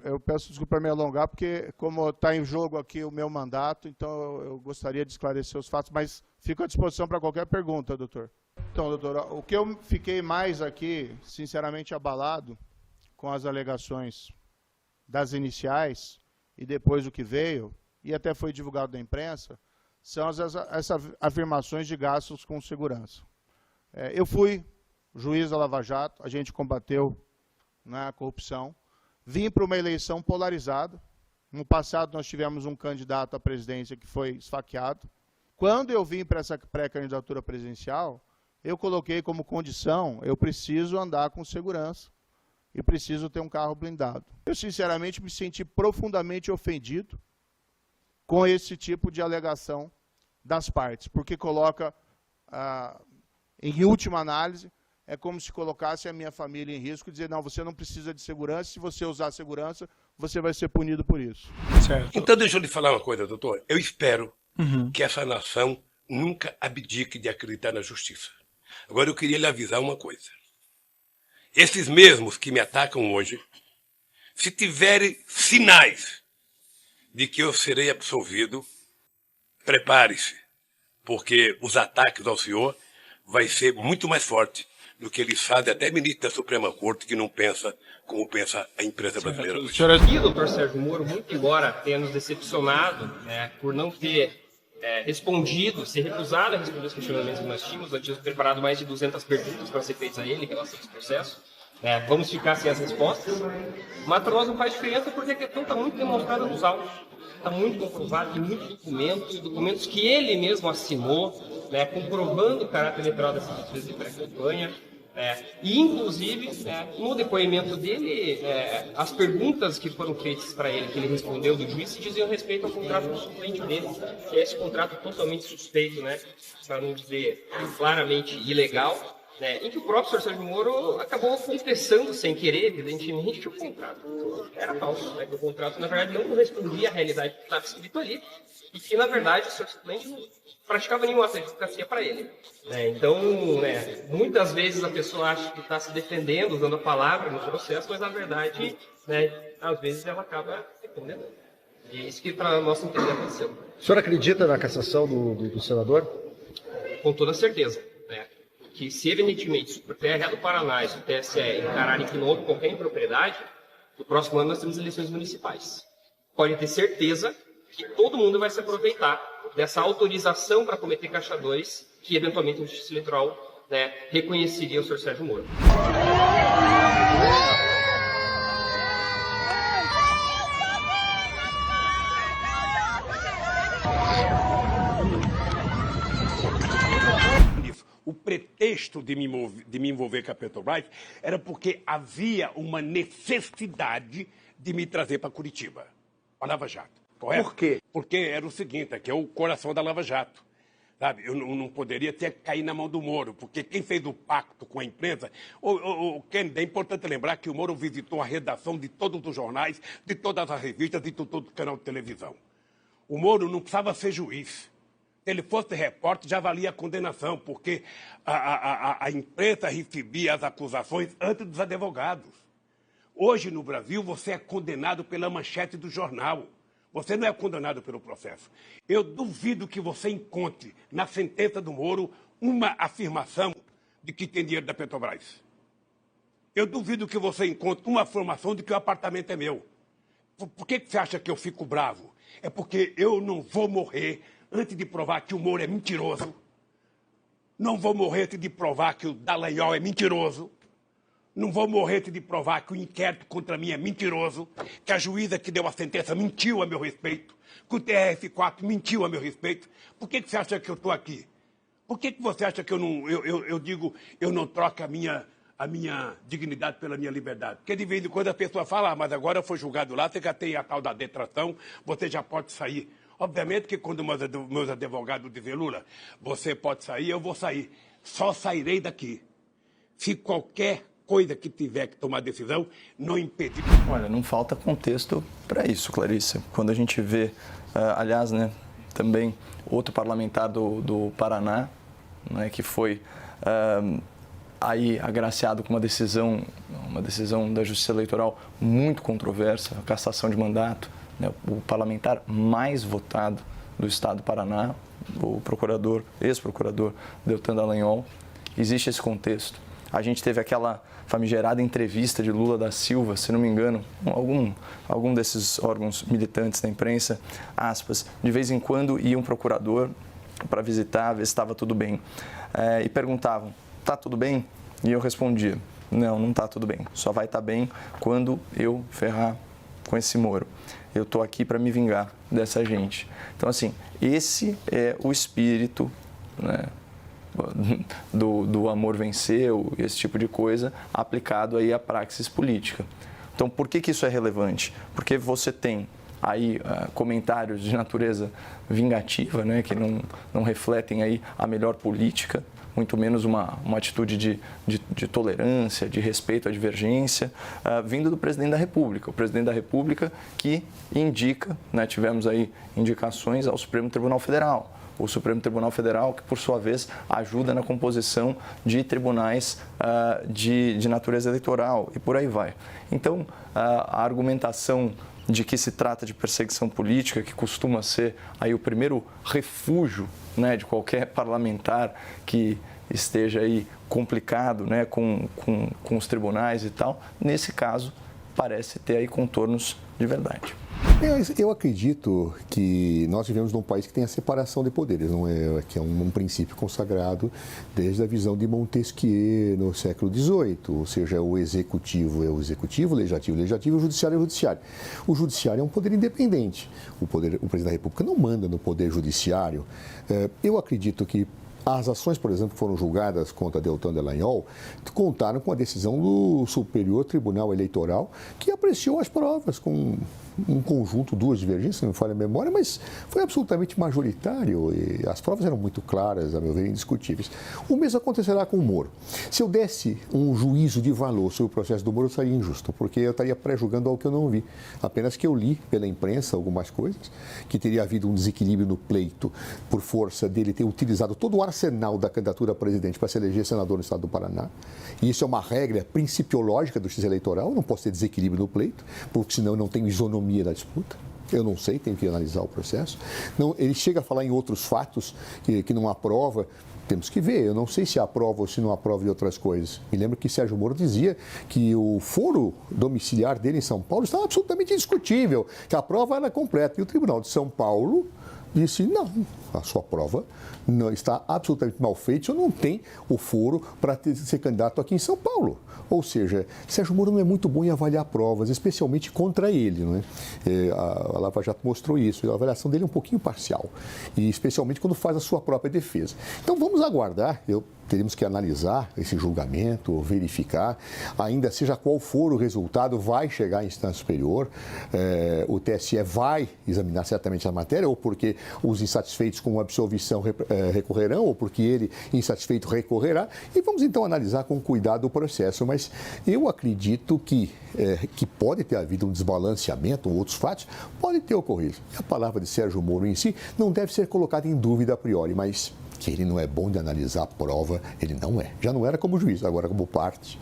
eu peço desculpa por me alongar, porque como está em jogo aqui o meu mandato, então eu gostaria de esclarecer os fatos, mas fico à disposição para qualquer pergunta, doutor. Então, doutor, o que eu fiquei mais aqui, sinceramente, abalado com as alegações das iniciais e depois o que veio, e até foi divulgado na imprensa, são essas afirmações de gastos com segurança. Eu fui juiz da Lava Jato, a gente combateu a corrupção, vim para uma eleição polarizada. No passado nós tivemos um candidato à presidência que foi esfaqueado. Quando eu vim para essa pré-candidatura presidencial, eu coloquei como condição, eu preciso andar com segurança e preciso ter um carro blindado. Eu, sinceramente, me senti profundamente ofendido com esse tipo de alegação das partes, porque coloca, em última análise, é como se colocasse a minha família em risco e dizer, não, você não precisa de segurança, se você usar segurança, você vai ser punido por isso. Certo. Então, deixa eu lhe falar uma coisa, doutor. Eu espero que essa nação nunca abdique de acreditar na justiça. Agora, eu queria lhe avisar uma coisa. Esses mesmos que me atacam hoje, se tiverem sinais de que eu serei absolvido, prepare-se, porque os ataques ao senhor vai ser muito mais forte do que eles fazem até ministro da Suprema Corte, que não pensa como pensa a imprensa brasileira hoje. E o doutor Sérgio Moro, muito embora tenha nos decepcionado, por não ter respondido, ser recusado a responder os questionamentos que nós tínhamos, nós tínhamos preparado mais de 200 perguntas para ser feitas a ele em relação a esse processo. Vamos ficar sem as respostas, mas para nós não faz diferença porque a questão está muito demonstrada nos autos, está muito comprovado, tem muitos documentos que ele mesmo assinou, comprovando o caráter eleitoral dessas despesas de pré-campanha. E, inclusive, no depoimento dele, as perguntas que foram feitas para ele, que ele respondeu do juiz, se diziam respeito ao contrato do suplente dele, que é esse contrato totalmente suspeito, para não dizer claramente ilegal, em que o próprio Sr. Sérgio Moro acabou confessando, sem querer, evidentemente, que o contrato era falso, que o contrato, na verdade, não correspondia à realidade que estava escrito ali, e que, na verdade, o Sr. Suplente não praticava nenhuma advocacia para ele. Então, muitas vezes a pessoa acha que está se defendendo, usando a palavra no processo, mas, na verdade, às vezes ela acaba se condenando. E é isso que, para nosso entender, aconteceu. O senhor acredita na cassação do senador? Com toda certeza. Que se evidentemente o TRE do Paraná e o TSE encararem que não houve qualquer impropriedade, no próximo ano nós temos eleições municipais. Pode ter certeza que todo mundo vai se aproveitar dessa autorização para cometer caixa 2 que eventualmente a Justiça Eleitoral reconheceria o Sr. Sérgio Moro. O pretexto de me envolver com a Petrobras era porque havia uma necessidade de me trazer para Curitiba, para a Lava Jato. Correto? Por quê? Porque era o seguinte, que é o coração da Lava Jato. Sabe? Eu não poderia ter caído na mão do Moro, porque quem fez o pacto com a imprensa... O Kennedy, é importante lembrar que o Moro visitou a redação de todos os jornais, de todas as revistas e de todo o canal de televisão. O Moro não precisava ser juiz. Se ele fosse repórter, já valia a condenação, porque a imprensa recebia as acusações antes dos advogados. Hoje, no Brasil, você é condenado pela manchete do jornal. Você não é condenado pelo processo. Eu duvido que você encontre na sentença do Moro uma afirmação de que tem dinheiro da Petrobras. Eu duvido que você encontre uma afirmação de que o apartamento é meu. Por que você acha que eu fico bravo? É porque eu não vou morrer antes de provar que o Moro é mentiroso. Não vou morrer antes de provar que o Dallagnol é mentiroso. Não vou morrer antes de provar que o inquérito contra mim é mentiroso, que a juíza que deu a sentença mentiu a meu respeito, que o TRF4 mentiu a meu respeito. Por que você acha que eu estou aqui? Por que você acha que eu não troco a minha dignidade pela minha liberdade? Porque de vez em quando a pessoa fala, mas agora eu fui julgado lá, você já tem a tal da detração, você já pode sair. Obviamente que quando meus advogados dizem, Lula, você pode sair, eu vou sair. Só sairei daqui. Se qualquer coisa que tiver que tomar decisão, não impedir. Olha, não falta contexto para isso, Clarice. Quando a gente vê, aliás, também outro parlamentar do Paraná, que foi aí agraciado com uma decisão da Justiça Eleitoral muito controversa, a cassação de mandato, né? O parlamentar mais votado do Estado do Paraná, o ex-procurador Deltan Dallagnol. Existe esse contexto. A gente teve aquela famigerada entrevista de Lula da Silva, se não me engano, algum desses órgãos militantes da imprensa, aspas, de vez em quando ia um procurador para visitar, ver se estava tudo bem. E perguntavam, está tudo bem? E eu respondia, não está tudo bem. Só vai estar bem quando eu ferrar com esse Moro. Eu estou aqui para me vingar dessa gente. Então, assim, esse é o espírito, né, do amor venceu, esse tipo de coisa, aplicado aí à praxis política. Então, por que isso é relevante? Porque você tem aí comentários de natureza vingativa, né, que não refletem aí a melhor política, muito menos uma atitude de tolerância, de respeito à divergência, vindo do presidente da República. O presidente da República que indica, né, tivemos aí indicações ao Supremo Tribunal Federal. O Supremo Tribunal Federal, que por sua vez ajuda na composição de tribunais de natureza eleitoral e por aí vai. Então, a argumentação de que se trata de perseguição política, que costuma ser aí o primeiro refúgio, né, de qualquer parlamentar que esteja aí complicado, né, com os tribunais e tal, nesse caso parece ter aí contornos de verdade. Eu acredito que nós vivemos num país que tem a separação de poderes, não é? Que é um princípio consagrado desde a visão de Montesquieu no século XVIII, ou seja, o executivo é o executivo, o legislativo é o legislativo, o judiciário é o judiciário. O judiciário é um poder independente. O presidente da República não manda no poder judiciário. Eu acredito que as ações, por exemplo, que foram julgadas contra Deltan Dallagnol, contaram com a decisão do Superior Tribunal Eleitoral, que apreciou as provas com um conjunto, duas divergências, não me falha a memória, mas foi absolutamente majoritário e as provas eram muito claras, a meu ver, indiscutíveis. O mesmo acontecerá com o Moro. Se eu desse um juízo de valor sobre o processo do Moro, eu seria injusto, porque eu estaria pré-julgando algo que eu não vi. Apenas que eu li pela imprensa algumas coisas, que teria havido um desequilíbrio no pleito por força dele ter utilizado todo o arsenal da candidatura a presidente para se eleger senador no estado do Paraná. E isso é uma regra principiológica do justiça eleitoral, não posso ter desequilíbrio no pleito, porque senão eu não tenho isonomia da disputa. Eu não sei, tenho que analisar o processo. Não, ele chega a falar em outros fatos que não há prova. Temos que ver, eu não sei se há prova ou se não há prova de outras coisas. Me lembro que Sérgio Moro dizia que o foro domiciliar dele em São Paulo estava absolutamente indiscutível, que a prova era completa. E o Tribunal de São Paulo disse, não, a sua prova não está absolutamente mal feita, ou não tem o foro para ser candidato aqui em São Paulo. Ou seja, Sérgio Moro não é muito bom em avaliar provas, especialmente contra ele, não é? A Lava Jato mostrou isso, a avaliação dele é um pouquinho parcial, e especialmente quando faz a sua própria defesa. Então vamos aguardar, teremos que analisar esse julgamento, verificar, ainda seja qual for o resultado, vai chegar à instância superior, o TSE vai examinar certamente a matéria, ou porque os insatisfeitos com a absolvição recorrerão, ou porque ele, insatisfeito, recorrerá, e vamos então analisar com cuidado o processo, mas eu acredito que pode ter havido um desbalanceamento, ou outros fatos, pode ter ocorrido. A palavra de Sérgio Moro em si não deve ser colocada em dúvida a priori, mas que ele não é bom de analisar a prova, ele não é. Já não era como juiz, agora como parte.